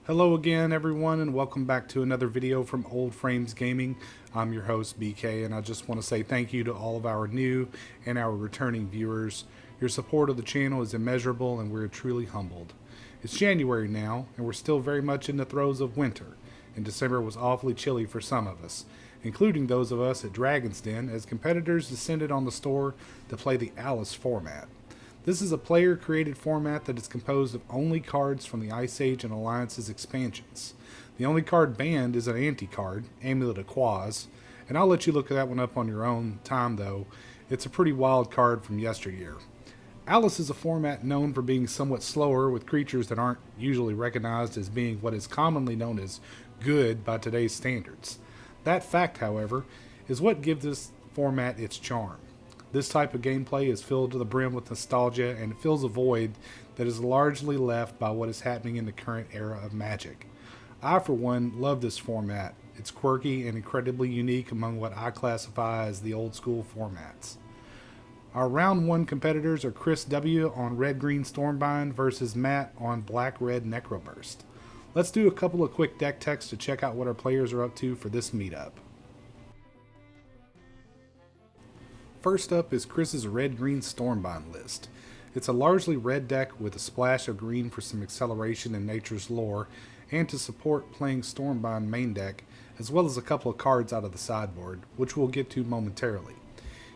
Hello again everyone, and welcome back to another video from Old Frames Gaming. I'm your host BK, and I just want to say thank you to all of our new and our returning viewers. Your support of the channel is immeasurable and we're truly humbled. It's January now and we're still very much in the throes of winter, and December was awfully chilly for some of us, including those of us at Dragon's Den, as competitors descended on the store to play the Alice format. This is a player-created format that is composed of only cards from the Ice Age and Alliance's expansions. The only card banned is an anti-card, Amulet of Quaz, and I'll let you look that one up on your own time though. It's a pretty wild card from yesteryear. Alice is a format known for being somewhat slower, with creatures that aren't usually recognized as being what is commonly known as good by today's standards. That fact, however, is what gives this format its charm. This type of gameplay is filled to the brim with nostalgia and fills a void that is largely left by what is happening in the current era of Magic. I, for one, love this format. It's quirky and incredibly unique among what I classify as the old school formats. Our round 1 competitors are Chris W. on red-green Stormbind versus Matt on black-red Necroburst. Let's do a couple of quick deck techs to check out what our players are up to for this meetup. First up is Chris's red-green Stormbind list. It's a largely red deck with a splash of green for some acceleration in nature's lore and to support playing Stormbind main deck, as well as a couple of cards out of the sideboard, which we'll get to momentarily.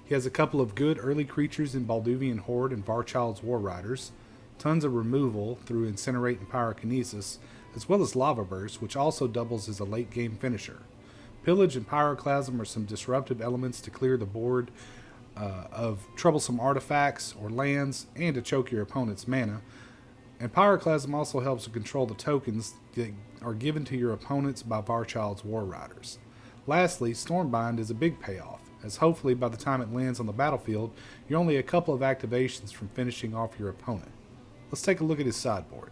He has a couple of good early creatures in Balduvian Horde and Varchild's War Riders, tons of removal through Incinerate and Pyrokinesis, as well as Lava Burst, which also doubles as a late game finisher. Pillage and Pyroclasm are some disruptive elements to clear the board of troublesome artifacts or lands and to choke your opponent's mana. And Pyroclasm also helps to control the tokens that are given to your opponents by Varchild's War Riders. Lastly, Stormbind is a big payoff, as hopefully by the time it lands on the battlefield, you're only a couple of activations from finishing off your opponent. Let's take a look at his sideboard.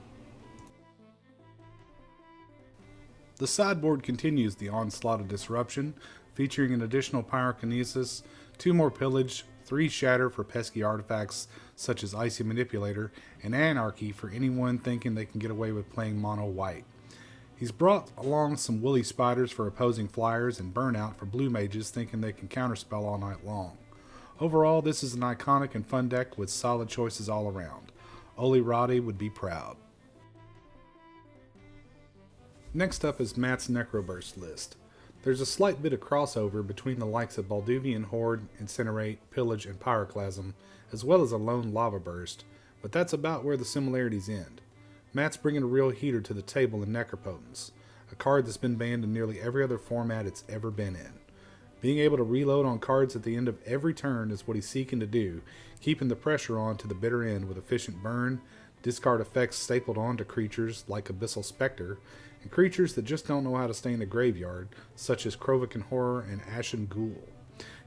The sideboard continues the onslaught of disruption, featuring an additional Pyrokinesis, 2 more Pillage, 3 Shatter for pesky artifacts such as Icy Manipulator, and Anarchy for anyone thinking they can get away with playing mono white. He's brought along some Woolly Spiders for opposing flyers and Burnout for blue mages thinking they can counterspell all night long. Overall, this is an iconic and fun deck with solid choices all around. Oli Roddy would be proud. Next up is Matt's Necroburst list. There's a slight bit of crossover between the likes of Balduvian Horde, Incinerate, Pillage, and Pyroclasm, as well as a lone Lava Burst, but that's about where the similarities end. Matt's bringing a real heater to the table in Necropotence, a card that's been banned in nearly every other format it's ever been in. Being able to reload on cards at the end of every turn is what he's seeking to do, keeping the pressure on to the bitter end with efficient burn, discard effects stapled onto creatures like Abyssal Spectre, and creatures that just don't know how to stay in the graveyard, such as Krovikan Horror and Ashen Ghoul.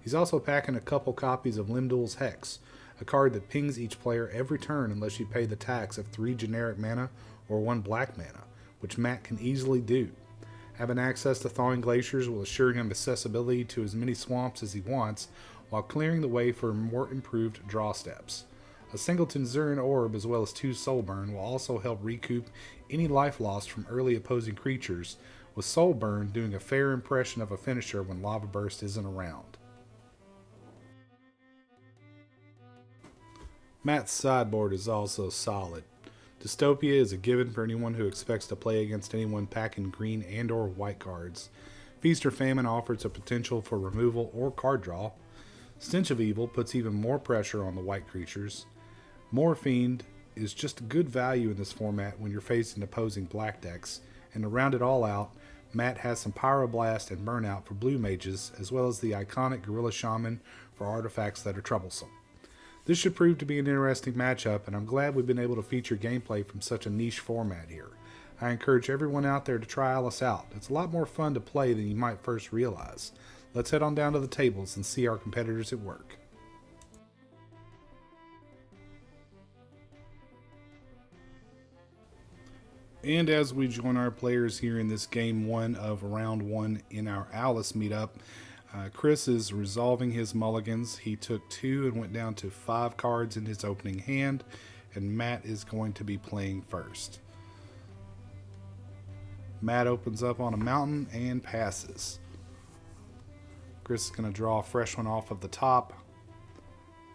He's also packing a couple copies of Limdul's Hex, a card that pings each player every turn unless you pay the tax of 3 generic mana or 1 black mana, which Matt can easily do. Having access to Thawing Glaciers will assure him accessibility to as many swamps as he wants, while clearing the way for more improved draw steps. A singleton Zurin Orb as well as 2 Soulburn will also help recoup any life lost from early opposing creatures, with Soulburn doing a fair impression of a finisher when Lava Burst isn't around. Matt's sideboard is also solid. Dystopia is a given for anyone who expects to play against anyone packing green and or white cards. Feast or Famine offers a potential for removal or card draw. Stench of Evil puts even more pressure on the white creatures. Morphine is just good value in this format when you're facing opposing black decks, and to round it all out, Matt has some Pyroblast and Burnout for blue mages, as well as the iconic Gorilla Shaman for artifacts that are troublesome. This should prove to be an interesting matchup, and I'm glad we've been able to feature gameplay from such a niche format here. I encourage everyone out there to try Alice out. It's a lot more fun to play than you might first realize. Let's head on down to the tables and see our competitors at work. And as we join our players here in this game 1 of round 1 in our Alice meetup, Chris is resolving his mulligans. He took 2 and went down to 5 cards in his opening hand, and Matt is going to be playing first. Matt opens up on a mountain and passes. Chris is going to draw a fresh one off of the top.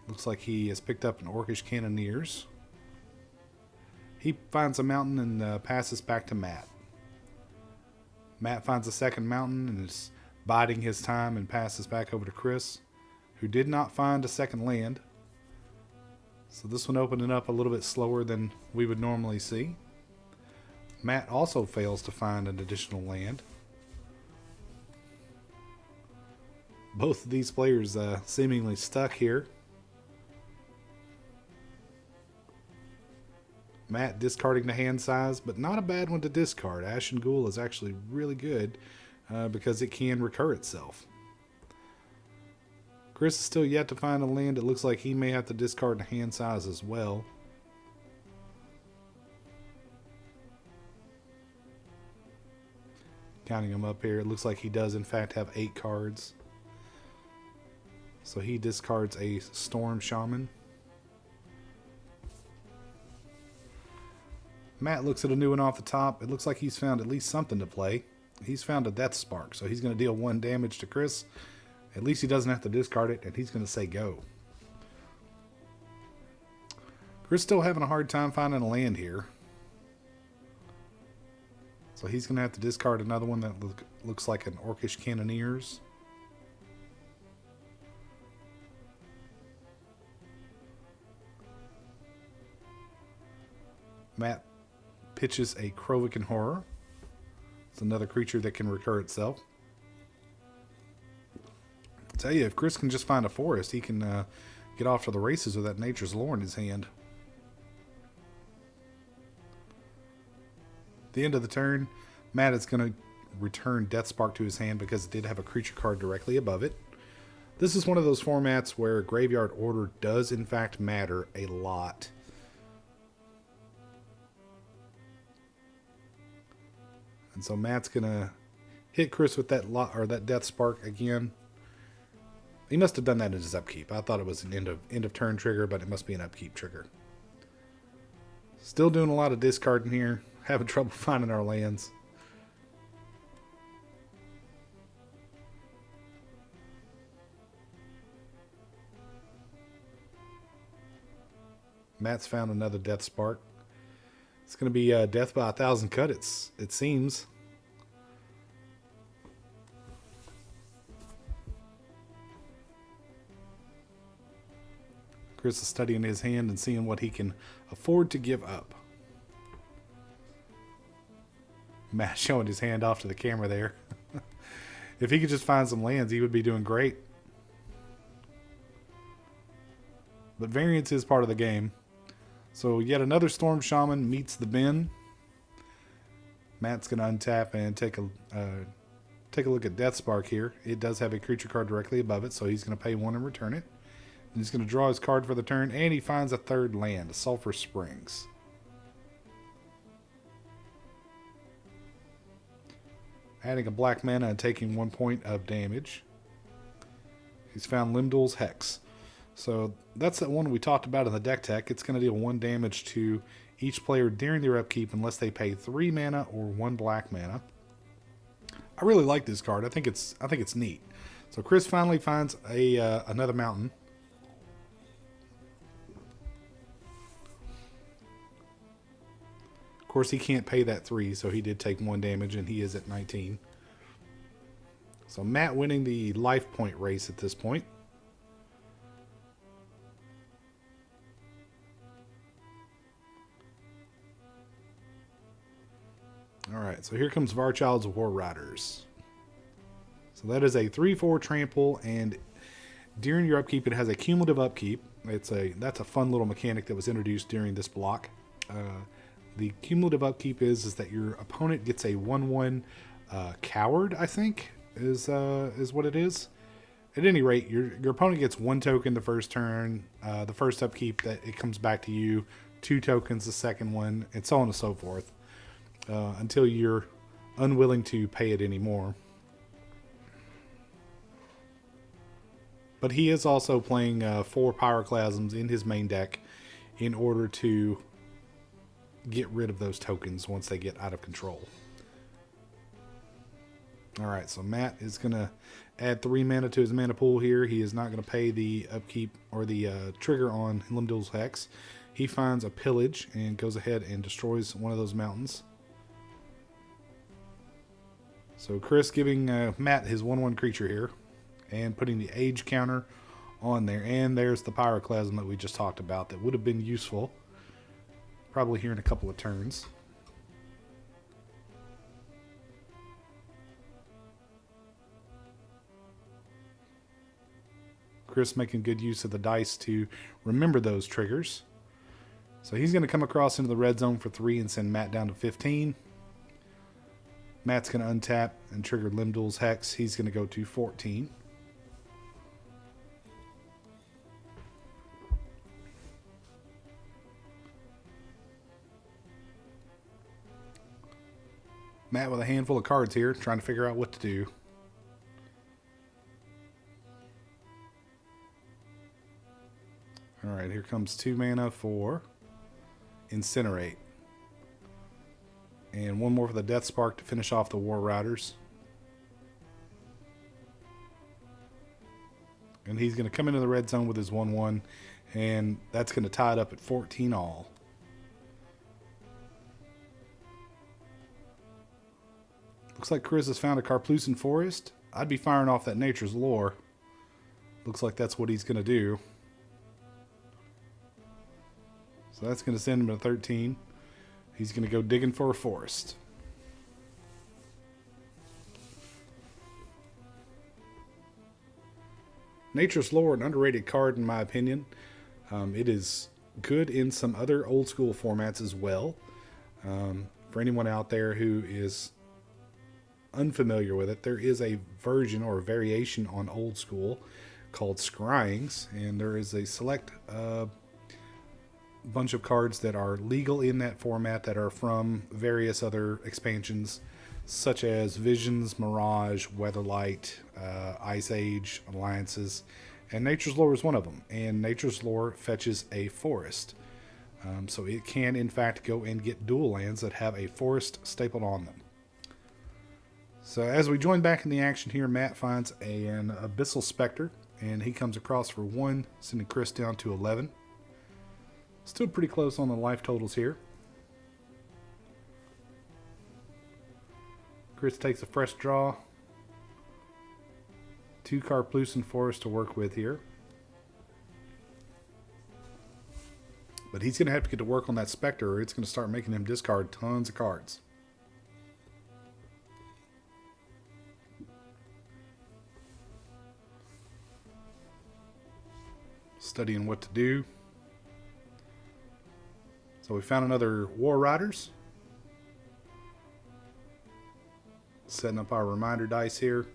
Looks like he has picked up an Orcish Cannoneers. He finds a mountain and passes back to Matt. Matt finds a second mountain and is biding his time and passes back over to Chris, who did not find a second land. So this one opening up a little bit slower than we would normally see. Matt also fails to find an additional land. Both of these players seemingly stuck here. Matt discarding the hand size, but not a bad one to discard. Ashen Ghoul is actually really good because it can recur itself. Chris is still yet to find a land. It looks like he may have to discard the hand size as well. Counting them up here, it looks like he does in fact have 8 cards. So he discards a Storm Shaman. Matt looks at a new one off the top. It looks like he's found at least something to play. He's found a Death Spark, so he's going to deal 1 damage to Chris. At least he doesn't have to discard it, and he's going to say go. Chris still having a hard time finding a land here. So he's going to have to discard another one that looks like an Orcish Cannoneers. Matt pitches a Krovikan Horror. It's another creature that can recur itself. I tell you, if Chris can just find a forest, he can get off to the races with that Nature's Lore in his hand. At the end of the turn, Matt is going to return Death Spark to his hand because it did have a creature card directly above it. This is one of those formats where graveyard order does in fact matter a lot. And so Matt's going to hit Chris with that Death Spark again. He must have done that in his upkeep. I thought it was an end of turn trigger, but it must be an upkeep trigger. Still doing a lot of discarding here. Having trouble finding our lands. Matt's found another Death Spark. It's going to be death by 1,000 cut, it seems. Chris is studying his hand and seeing what he can afford to give up. Matt showing his hand off to the camera there. If he could just find some lands, he would be doing great. But variance is part of the game. So yet another Storm Shaman meets the bin. Matt's going to untap and take a look at Death Spark here. It does have a creature card directly above it, so he's going to pay 1 and return it. And he's going to draw his card for the turn, and he finds a third land, Sulphur Springs. Adding a black mana and taking 1 point of damage. He's found Limdol's Hex. So that's that one we talked about in the deck tech. It's going to deal 1 damage to each player during their upkeep unless they pay 3 mana or 1 black mana. I really like this card. I think it's neat. So Chris finally finds another mountain. Of course, he can't pay that 3, so he did take 1 damage, and he is at 19. So Matt winning the life point race at this point. Alright, so here comes Varchild's War Riders. So that is a 3/4 trample, and during your upkeep, it has a cumulative upkeep. That's a fun little mechanic that was introduced during this block. The cumulative upkeep is that your opponent gets a 1/1 coward, I think, is what it is. At any rate, your opponent gets 1 token the first turn, the first upkeep that it comes back to you, 2 tokens the second one, and so on and so forth, until you're unwilling to pay it anymore. But he is also playing 4 Pyroclasms in his main deck in order to get rid of those tokens once they get out of control. Alright, so Matt is going to add 3 mana to his mana pool here. He is not going to pay the upkeep or the trigger on Limdul's Hex. He finds a pillage and goes ahead and destroys one of those mountains. So Chris giving Matt his 1/1 creature here and putting the age counter on there. And there's the Pyroclasm that we just talked about that would have been useful probably here in a couple of turns. Chris making good use of the dice to remember those triggers. So he's going to come across into the red zone for 3 and send Matt down to 15. Matt's going to untap and trigger Limdul's Hex. He's going to go to 14. Matt with a handful of cards here, trying to figure out what to do. Alright, here comes 2 mana for Incinerate. And 1 more for the Death Spark to finish off the War Riders. And he's going to come into the red zone with his 1/1, and that's going to tie it up at 14 all. Looks like Chris has found a Karplusan Forest. I'd be firing off that Nature's Lore. Looks like that's what he's going to do. So that's going to send him to 13. He's going to go digging for a forest. Nature's Lore, an underrated card in my opinion. It is good in some other old school formats as well. For anyone out there who is unfamiliar with it, there is a version or a variation on old school called Scryings, and there is a select bunch of cards that are legal in that format that are from various other expansions such as Visions, Mirage, Weatherlight, Ice Age, Alliances, and Nature's Lore is one of them. And Nature's Lore fetches a forest. So it can in fact go and get dual lands that have a forest stapled on them. So as we join back in the action here, Matt finds an Abyssal Spectre, and he comes across for 1, sending Chris down to 11. Still pretty close on the life totals here. Chris takes a fresh draw. 2 Karplusan Forest to work with here. But he's going to have to get to work on that Spectre, or it's going to start making him discard tons of cards. Studying what to do. So we found another War Riders. Setting up our reminder dice here.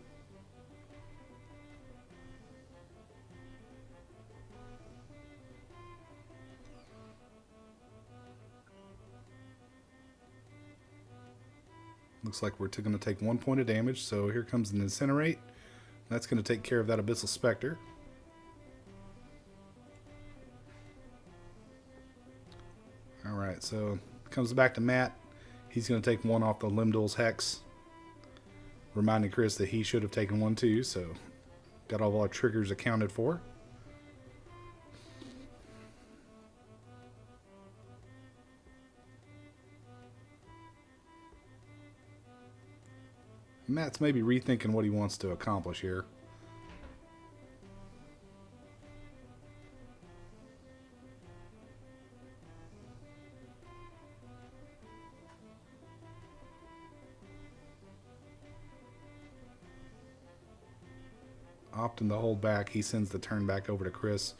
Looks like we're going to take 1 point of damage, so here comes an Incinerate. That's going to take care of that Abyssal Spectre. Alright, so comes back to Matt. He's going to take 1 off the Limdul's Hex, reminding Chris that he should have taken 1 too, so got all of our triggers accounted for. Matt's maybe rethinking what he wants to accomplish here. Opting to hold back, he sends the turn back over to Chris.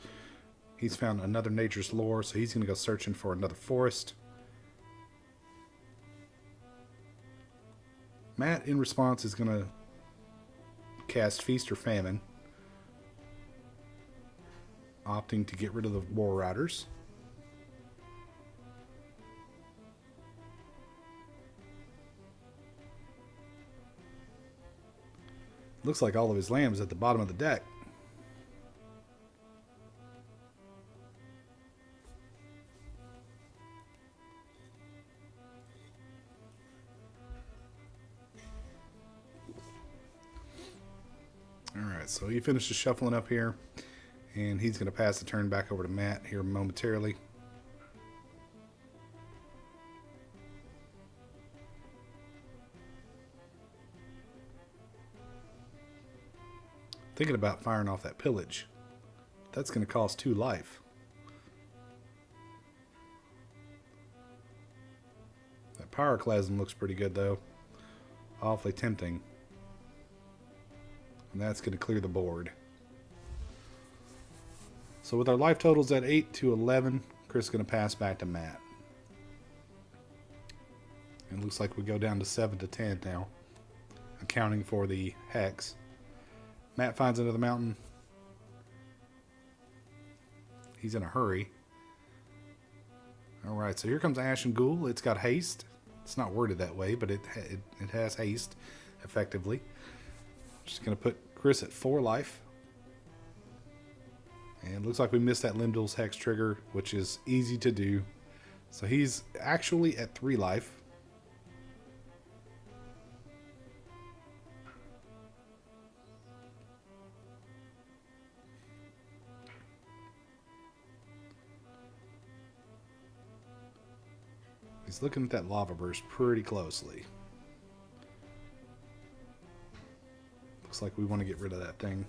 He's found another Nature's Lore, so he's going to go searching for another forest. Matt, in response, is going to cast Feast or Famine, opting to get rid of the War Riders. Looks like all of his land is at the bottom of the deck. Alright, so he finishes shuffling up here, and he's going to pass the turn back over to Matt here momentarily. Thinking about firing off that pillage. That's going to cost 2 life. That pyroclasm looks pretty good though. Awfully tempting. And that's going to clear the board. So with our life totals at 8 to 11, Chris is going to pass back to Matt. It looks like we go down to 7 to 10 now, accounting for the hex. Matt finds another mountain. He's in a hurry. Alright, so here comes Ashen Ghoul. It's got haste. It's not worded that way, but it has haste, effectively. Just going to put Chris at 4 life. And it looks like we missed that Limdul's Hex trigger, which is easy to do. So he's actually at 3 life. He's looking at that lava burst pretty closely. Looks like we want to get rid of that thing.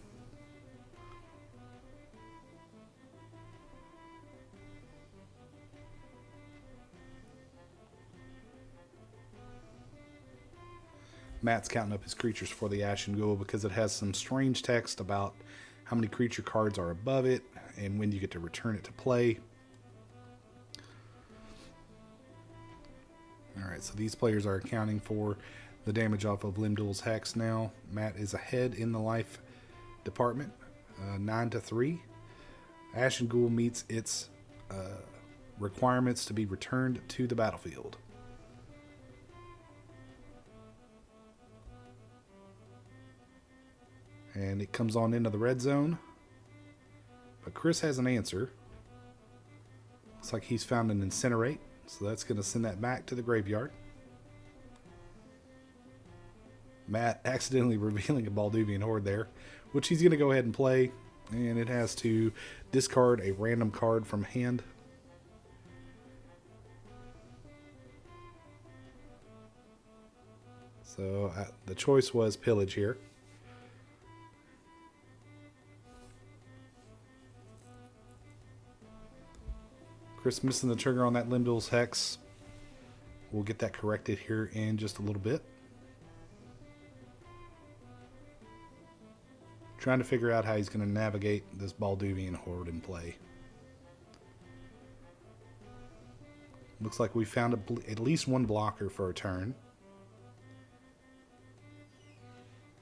Matt's counting up his creatures for the Ashen Ghoul because it has some strange text about how many creature cards are above it and when you get to return it to play. Alright, so these players are accounting for the damage off of Limdul's Hex now. Matt is ahead in the life department, 9 to 3. Ashen Ghoul meets its requirements to be returned to the battlefield. And it comes on into the red zone. But Chris has an answer. Looks like he's found an Incinerate. So that's going to send that back to the graveyard. Matt accidentally revealing a Balduvian Horde there, which he's going to go ahead and play. And it has to discard a random card from hand. So the choice was Pillage here. Chris missing the trigger on that Limdul's Hex. We'll get that corrected here in just a little bit. Trying to figure out how he's going to navigate this Balduvian Horde in play. Looks like we found at least one blocker for a turn.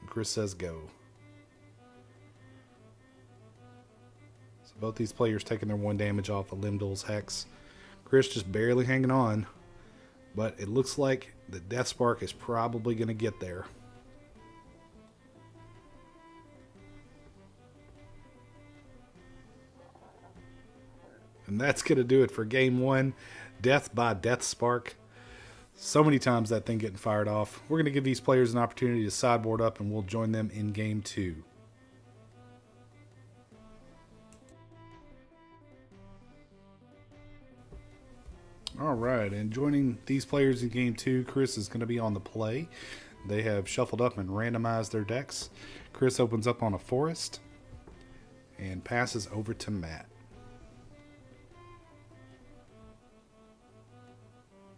Chris says go. So both these players taking their 1 damage off of Limdul's Hex. Chris just barely hanging on. But it looks like the Death Spark is probably going to get there. And that's going to do it for game 1. Death by Death Spark. So many times that thing getting fired off. We're going to give these players an opportunity to sideboard up, and we'll join them in game 2. Alright, and joining these players in game 2, Chris is going to be on the play. They have shuffled up and randomized their decks. Chris opens up on a forest and passes over to Matt.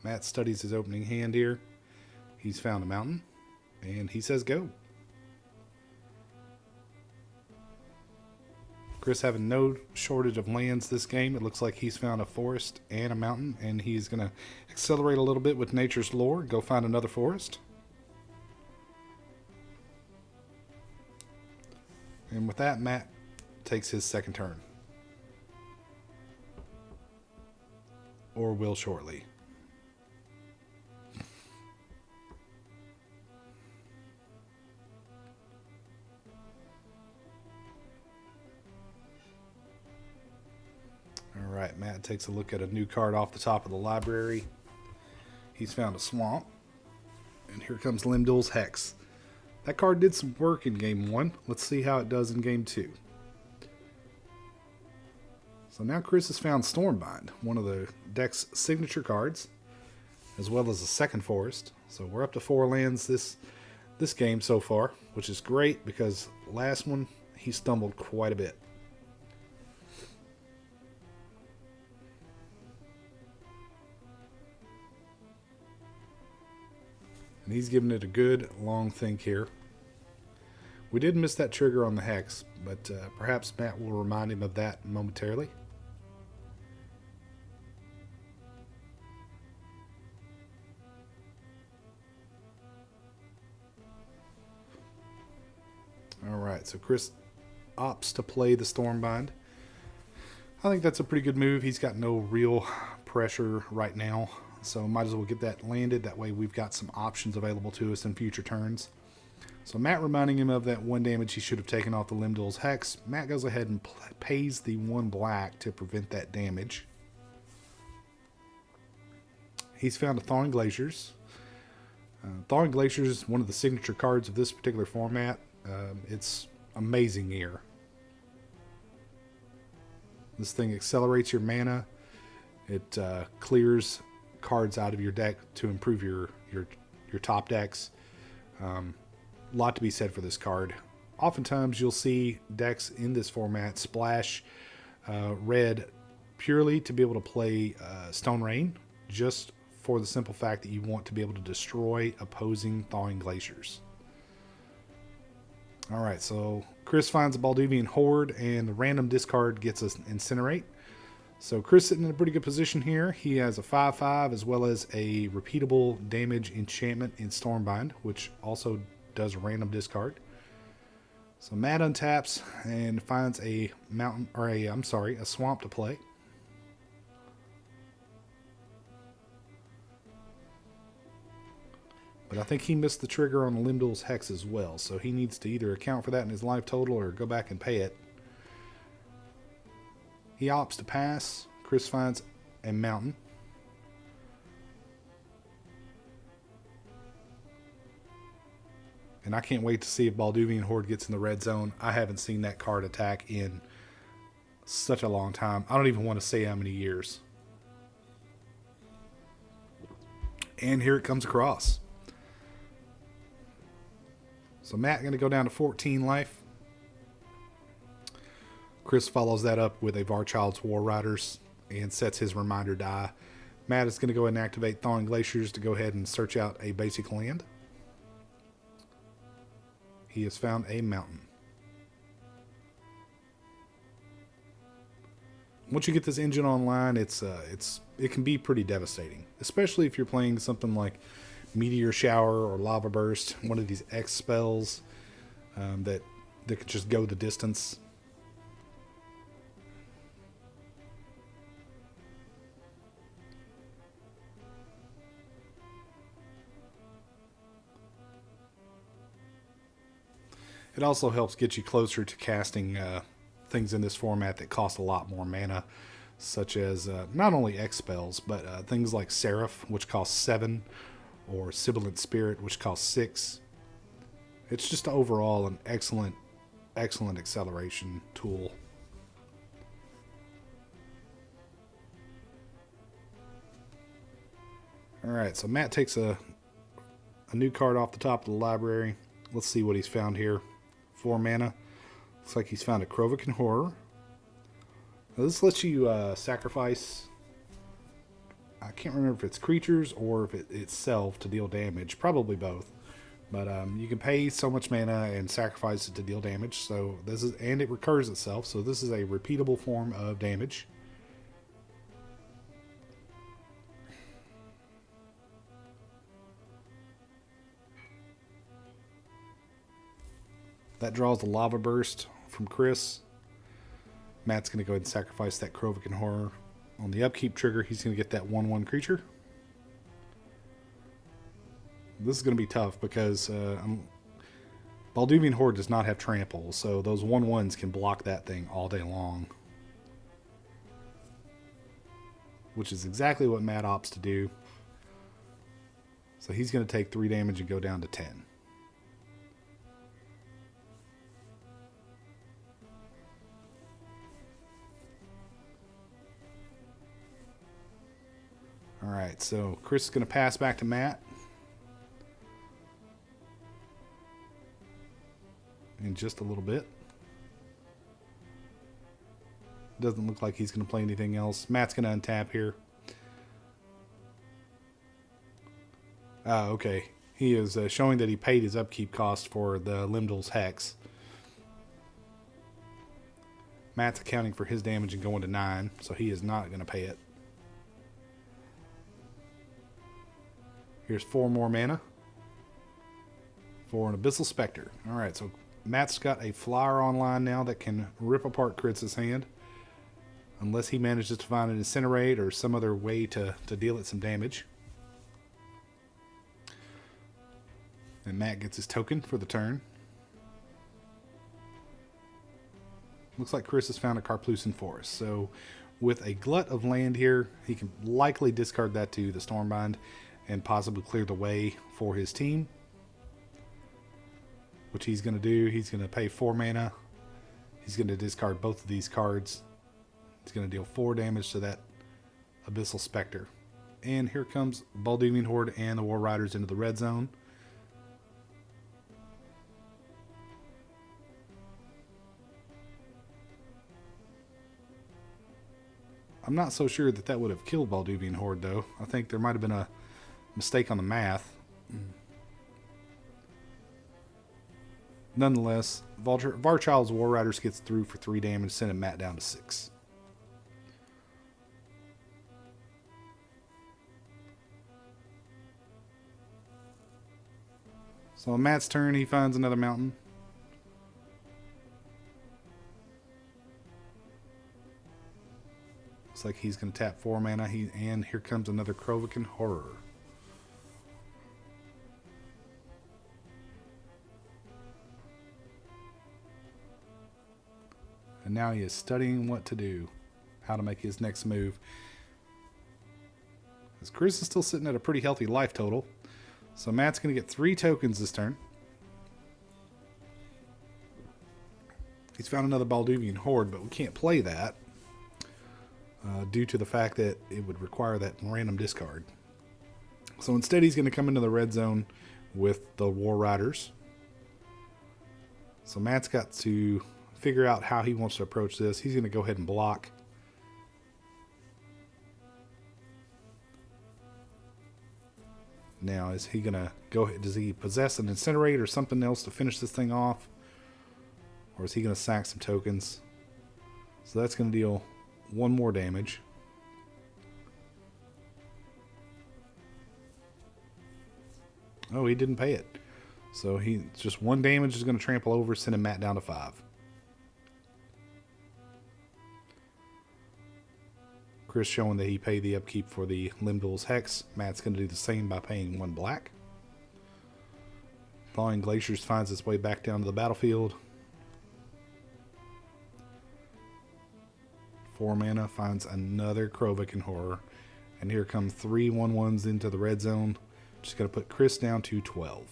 Matt studies his opening hand here. He's found a mountain, and he says go. Chris having no shortage of lands this game. It looks like he's found a forest and a mountain, and he's going to accelerate a little bit with nature's lore, go find another forest. And with that, Matt takes his second turn. Or will shortly. Alright, Matt takes a look at a new card off the top of the library. He's found a swamp. And here comes Limdul's Hex. That card did some work in game 1. Let's see how it does in game 2. So now Chris has found Stormbind, one of the deck's signature cards, as well as a second forest. So we're up to 4 lands this game so far, which is great because last one he stumbled quite a bit. And he's giving it a good long think here. We did miss that trigger on the Hex, but perhaps Matt will remind him of that momentarily. Alright, so Chris opts to play the Stormbind. I think that's a pretty good move. He's got no real pressure right now, so might as well get that landed. That way we've got some options available to us in future turns. So Matt reminding him of that 1 damage he should have taken off the Limdol's Hex. Matt goes ahead and pays the 1 black to prevent that damage. He's found a Thawing Glaciers. Thawing Glaciers is one of the signature cards of this particular format. It's amazing here. This thing accelerates your mana. It clears cards out of your deck to improve your top decks. Lot to be said for this card. Oftentimes you'll see decks in this format splash red purely to be able to play Stone Rain, just for the simple fact that you want to be able to destroy opposing Thawing Glaciers. Alright, so Chris finds a Balduvian Horde, and the random discard gets us Incinerate. So Chris sitting in a pretty good position here. He has a 5/5 as well as a repeatable damage enchantment in Stormbind, which also does a random discard. So Matt untaps and finds a a swamp to play. But I think he missed the trigger on the Limdol's Hex as well, so he needs to either account for that in his life total or go back and pay it. He opts to pass. Chris finds a mountain. And I can't wait to see if Balduvian Horde gets in the red zone. I haven't seen that card attack in such a long time. I don't even want to say how many years. And here it comes across. So Matt going to go down to 14 life. Chris follows that up with a Varchild's War Riders and sets his reminder die. Matt is going to go ahead and activate Thawing Glaciers to go ahead and search out a basic land. He has found a mountain. Once you get this engine online, it can be pretty devastating, especially if you're playing something like Meteor Shower or Lava Burst, one of these X spells that could just go the distance. It also helps get you closer to casting things in this format that cost a lot more mana, such as not only X spells, but things like Seraph, which costs 7, or Sibilant Spirit, which costs 6. It's just overall an excellent acceleration tool. Alright, so Matt takes a new card off the top of the library. Let's see what he's found here. 4 mana. Looks like he's found a Krovikan Horror. Now this lets you sacrifice, I can't remember if it's creatures or if it's itself to deal damage. Probably both. But you can pay so much mana and sacrifice it to deal damage. So this is, and it recurs itself. So this is a repeatable form of damage. That draws the Lava Burst from Chris. Matt's going to go ahead and sacrifice that Krovikan Horror. On the upkeep trigger, he's going to get that 1/1 creature. This is going to be tough because Balduvian Horde does not have trample, so those 1/1s can block that thing all day long. Which is exactly what Matt opts to do. So he's going to take 3 damage and go down to 10. Alright, so Chris is going to pass back to Matt. In just a little bit. Doesn't look like he's going to play anything else. Matt's going to untap here. Okay. He is showing that he paid his upkeep cost for the Limdal's Hex. Matt's accounting for his damage and going to 9, so he is not going to pay it. Here's 4 more mana for an Abyssal Spectre. Alright, so Matt's got a flyer online now that can rip apart Kritz's hand. Unless he manages to find an Incinerate or some other way to deal it some damage. And Matt gets his token for the turn. Looks like Chris has found a Karplusan Forest. So with a glut of land here, he can likely discard that to the Stormbind and possibly clear the way for his team. Which he's going to do. He's going to pay 4 mana. He's going to discard both of these cards. He's going to deal 4 damage to that Abyssal Spectre. And here comes Balduvian Horde and the War Riders into the red zone. I'm not so sure that that would have killed Balduvian Horde, though. I think there might have been a mistake on the math. Nonetheless, Varchild's War Riders gets through for 3 damage, sending Matt down to 6. So on Matt's turn, he finds another mountain. Looks like he's going to tap 4 mana. And here comes another Krovikan Horror. And now he is studying what to do. How to make his next move. As Chris is still sitting at a pretty healthy life total. So Matt's going to get 3 tokens this turn. He's found another Balduvian Horde, but we can't play that. Due to the fact that it would require that random discard. So instead he's going to come into the red zone with the War Riders. So Matt's got to figure out how he wants to approach this. He's going to go ahead and block. Now, is he going to go, does he possess an Incinerate or something else to finish this thing off? Or is he going to sack some tokens? So that's going to deal 1 more damage. Oh, he didn't pay it. So just 1 damage is going to trample over, sending Matt down to 5. Chris showing that he paid the upkeep for the Limdal's Hex. Matt's going to do the same by paying 1 black. Thawing Glaciers finds its way back down to the battlefield. 4 mana finds another Krovikan Horror. And here come 3 1/1s into the red zone. Just going to put Chris down to 12.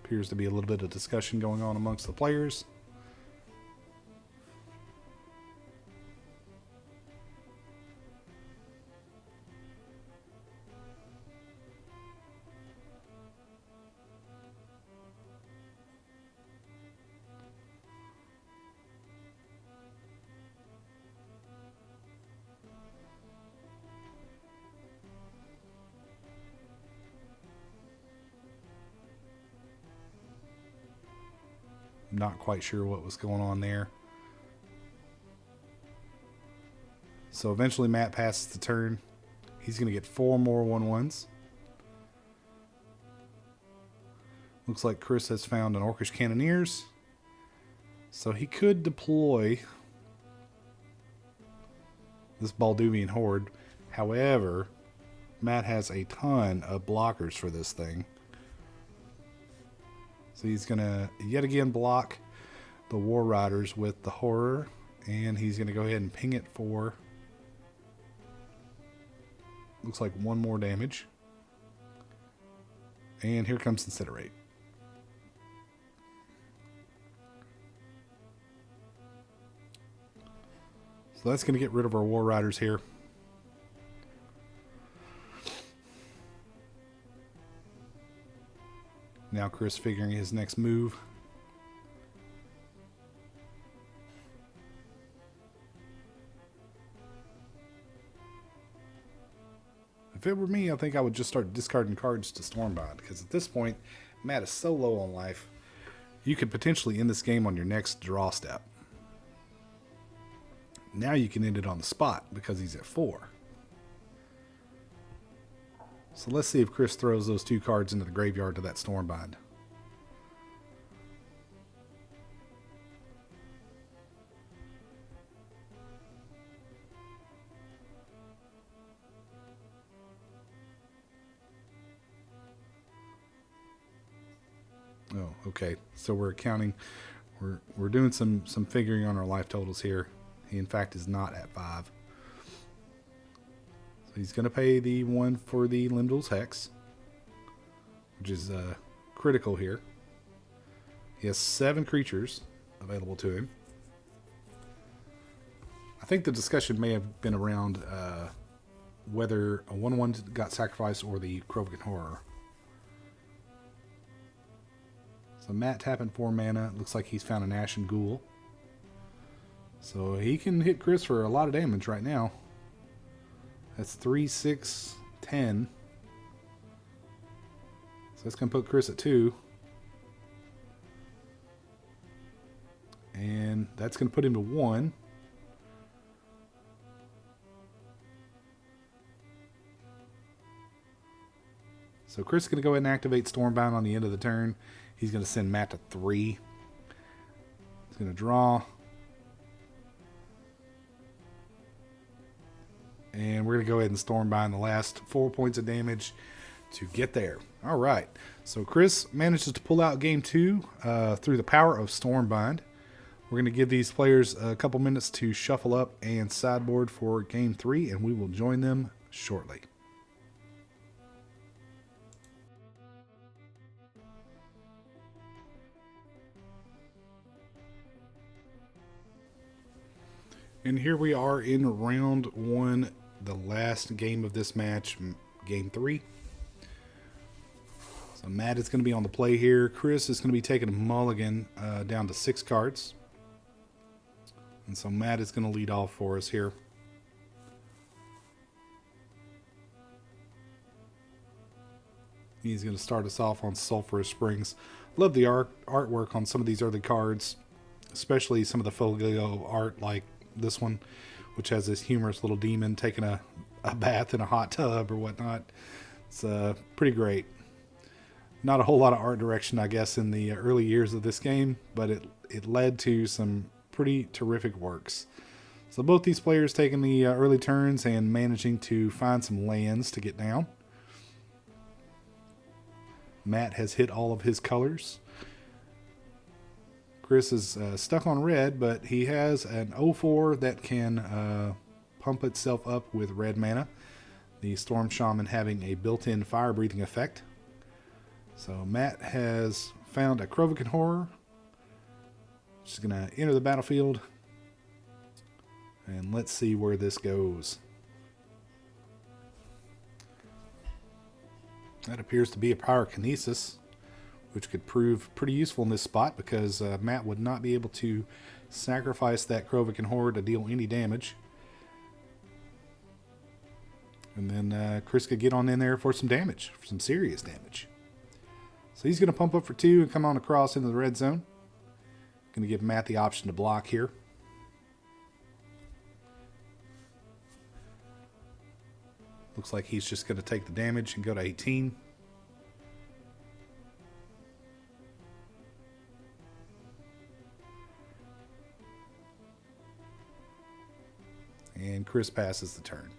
Appears to be a little bit of discussion going on amongst the players. Not quite sure what was going on there. So eventually Matt passes the turn. He's going to get 4 more 1/1s. Looks like Chris has found an Orcish Cannoneers. So he could deploy this Balduvian Horde. However, Matt has a ton of blockers for this thing. So he's going to yet again block the War Riders with the Horror. And he's going to go ahead and ping it for looks like 1 more damage. And here comes Incinerate. So that's going to get rid of our War Riders here. Now Chris figuring his next move. If it were me, I think I would just start discarding cards to Stormbind, because at this point, Matt is so low on life, you could potentially end this game on your next draw step. Now you can end it on the spot because he's at 4. So let's see if Chris throws those 2 cards into the graveyard to that Stormbind. Oh, okay. So we're accounting. We're doing some figuring on our life totals here. He in fact is not at 5. So he's going to pay the 1 for the Limdol's Hex, which is critical here. He has 7 creatures available to him. I think the discussion may have been around whether a 1/1 got sacrificed or the Krovikan Horror. So Matt tapping 4 mana. Looks like he's found an Ashen Ghoul. So he can hit Chris for a lot of damage right now. That's 3, 6, 10. So that's going to put Chris at 2. And that's going to put him to 1. So Chris is going to go ahead and activate Stormbind on the end of the turn. He's going to send Matt to 3. He's going to draw. And we're going to go ahead and Stormbind the last 4 points of damage to get there. All right. So Chris manages to pull out game 2 through the power of Stormbind. We're going to give these players a couple minutes to shuffle up and sideboard for game 3, and we will join them shortly. And here we are in round 1, the last game of this match, game 3. So Matt is going to be on the play here. Chris is going to be taking a mulligan down to 6 cards. And so Matt is going to lead off for us here. He's going to start us off on Sulphurous Springs. Love the artwork on some of these early cards, especially some of the folio art like this one, which has this humorous little demon taking a bath in a hot tub or whatnot. It's pretty great. Not a whole lot of art direction, I guess, in the early years of this game, but it led to some pretty terrific works. So both these players taking the early turns and managing to find some lands to get down. Matt has hit all of his colors. Chris is stuck on red, but he has an 0/4 that can pump itself up with red mana. The Storm Shaman having a built-in fire-breathing effect. So Matt has found a Krovikan Horror. She's going to enter the battlefield. And let's see where this goes. That appears to be a Pyrokinesis, which could prove pretty useful in this spot because Matt would not be able to sacrifice that Krovikan Horror to deal any damage. And then Chris could get on in there for some damage, for some serious damage. So he's going to pump up for 2 and come on across into the red zone. Going to give Matt the option to block here. Looks like he's just going to take the damage and go to 18. And Chris passes the turn.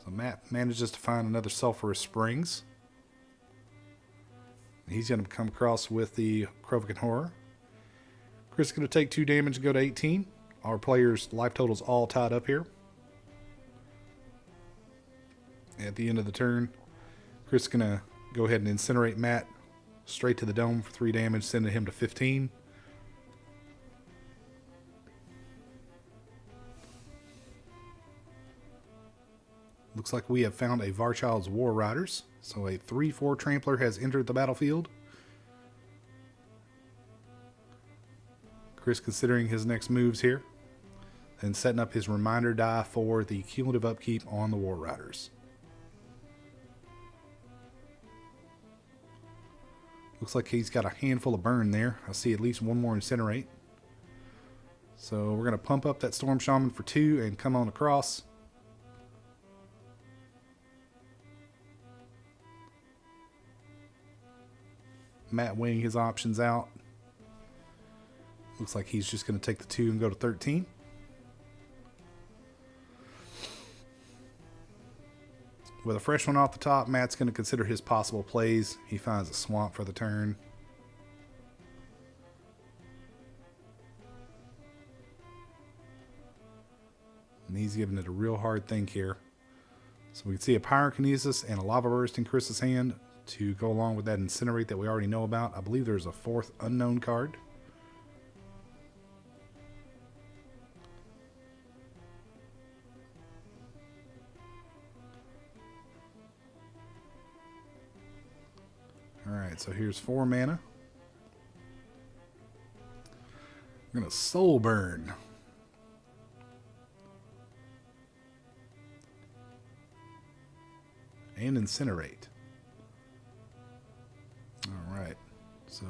So Matt manages to find another Sulphurous Springs. He's going to come across with the Krovikan Horror. Chris is going to take 2 damage and go to 18. our players' life totals all tied up here. At the end of the turn, Chris is going to go ahead and incinerate Matt straight to the dome for 3 damage, sending him to 15. Looks like we have found a Varchild's War Riders. So a 3/4 Trampler has entered the battlefield. Chris considering his next moves here. And setting up his reminder die for the cumulative upkeep on the War Riders. Looks like he's got a handful of burn there. I see at least one more incinerate. So we're going to pump up that Storm Shaman for 2 and come on across. Matt weighing his options out. Looks like he's just going to take the 2 and go to 13. With a fresh one off the top, Matt's going to consider his possible plays. He finds a swamp for the turn. And he's giving it a real hard think here. So we can see a Pyrokinesis and a Lava Burst in Chris's hand to go along with that Incinerate that we already know about. I believe there's a 4th unknown card. Alright, so here's 4 mana. We're going to Soul Burn. And Incinerate. Alright, so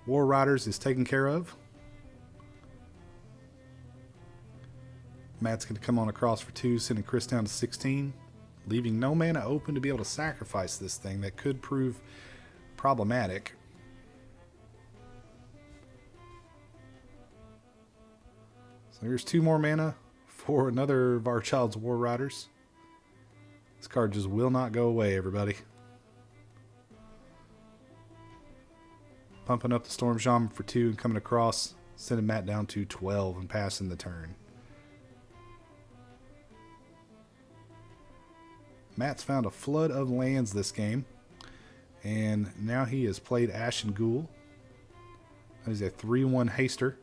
War Riders is taken care of. Matt's going to come on across for 2, sending Chris down to 16. Leaving no mana open to be able to sacrifice this thing that could prove problematic. So here's 2 more mana for another Varchild's War Riders. This card just will not go away, everybody. Pumping up the Storm Shaman for 2 and coming across, sending Matt down to 12 and passing the turn. Matt's found a flood of lands this game. And now he has played Ashen Ghoul. He's a 3/1 haster.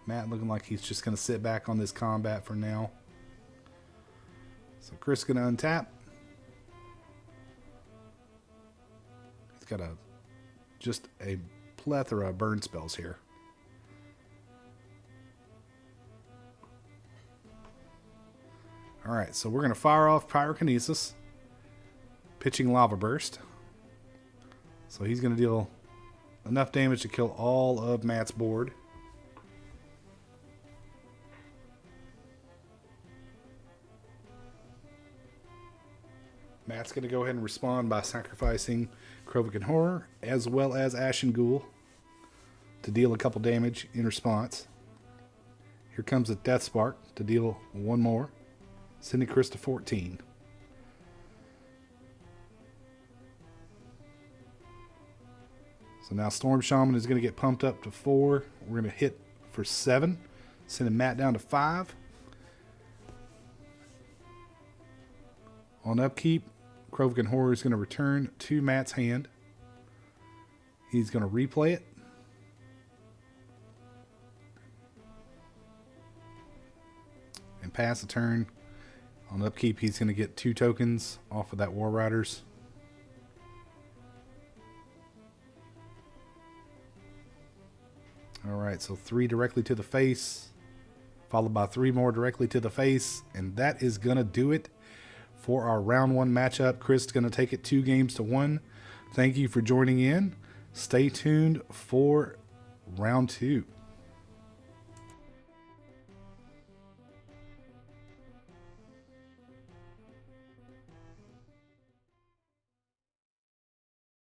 Matt looking like he's just going to sit back on this combat for now. So Chris is going to untap. He's got just a plethora of burn spells here. Alright, so we're going to fire off Pyrokinesis, pitching Lava Burst. So he's going to deal enough damage to kill all of Matt's board. Matt's going to go ahead and respond by sacrificing Krovikan Horror as well as Ashen Ghoul to deal a couple damage in response. Here comes a Death Spark to deal 1 more, sending Chris to 14. So now Storm Shaman is going to get pumped up to 4. We're going to hit for 7, sending Matt down to 5. On upkeep, Krovikan Horror is going to return to Matt's hand. He's going to replay it. And pass the turn. On upkeep, he's going to get 2 tokens off of that War Riders. Alright, so 3 directly to the face, followed by 3 more directly to the face, and that is going to do it for our round 1 matchup. Chris is going to take it 2 games to 1. Thank you for joining in. Stay tuned for round 2.